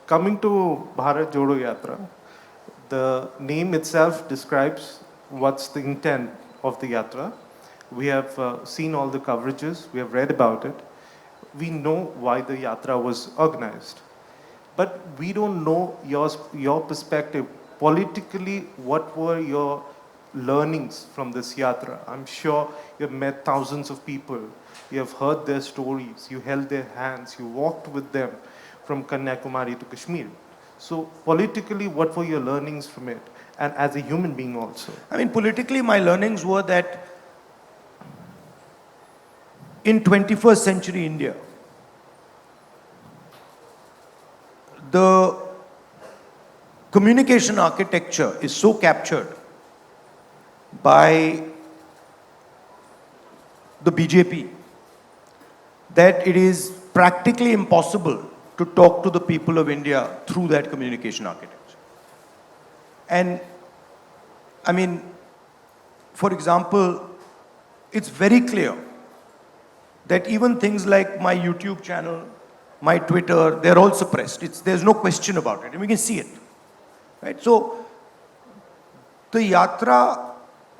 Coming to Bharat Jodo Yatra, the name itself describes what's the intent of the yatra. We have seen all the coverages, we have read about it. We know why the yatra was organized. But we don't know your perspective. Politically, what were your learnings from this yatra? I'm sure you've met thousands of people. You have heard their stories. You held their hands. You walked with them from Kanyakumari to Kashmir. So politically, what were your learnings from it? And as a human being also. I mean, politically, my learnings were that in 21st century India, the communication architecture is so captured by the BJP that it is practically impossible to talk to the people of India through that communication architecture. And I mean, for example, it's very clear that even things like my YouTube channel, my Twitter, they're all suppressed. There's no question about it, and we can see it. Right? So the yatra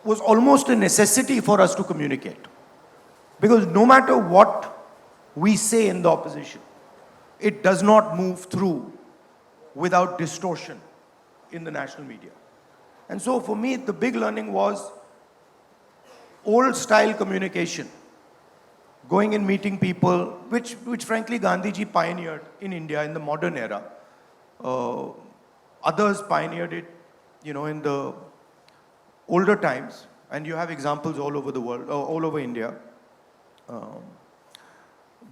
was almost a necessity for us to communicate. Because no matter what we say in the opposition, it does not move through without distortion in the national media. And so for me, the big learning was old style communication, going and meeting people, which frankly Gandhiji pioneered in India in the modern era. Others pioneered it, in the older times, and you have examples all over the world, all over India.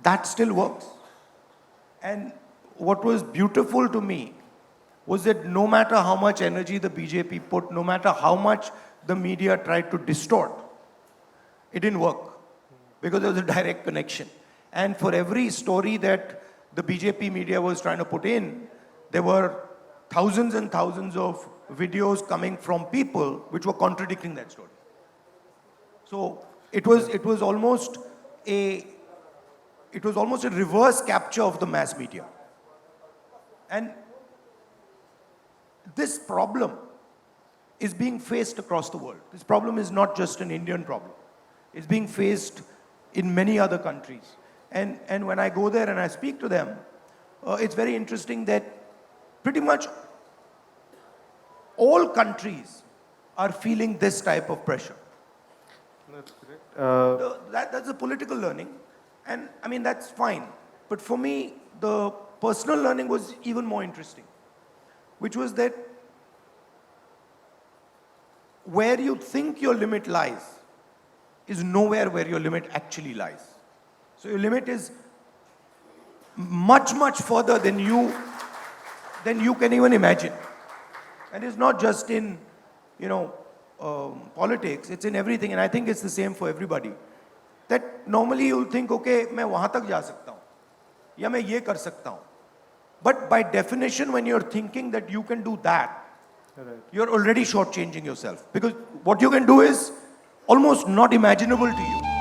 That still works. And what was beautiful to me was that no matter how much energy the BJP put, no matter how much the media tried to distort, it didn't work because there was a direct connection. And for every story that the BJP media was trying to put in, there were thousands and thousands of videos coming from people which were contradicting that story. So it was almost a reverse capture of the mass media. And this problem is being faced across the world. This problem is not just an Indian problem. It's being faced in many other countries. And when I go there and I speak to them, it's very interesting that pretty much all countries are feeling this type of pressure. That's correct. That's a political learning. And I mean, that's fine. But for me, the personal learning was even more interesting, which was that where you think your limit lies is nowhere where your limit actually lies. So your limit is much, much further than you can even imagine. And it's not just in, politics, it's in everything. And I think it's the same for everybody. That normally you'll think, okay, मैं वहाँ तक जा सकता हूँ, या मैं ये कर सकता हूँ. But by definition, when you're thinking that you can do that, right, you're already shortchanging yourself. Because what you can do is almost not imaginable to you.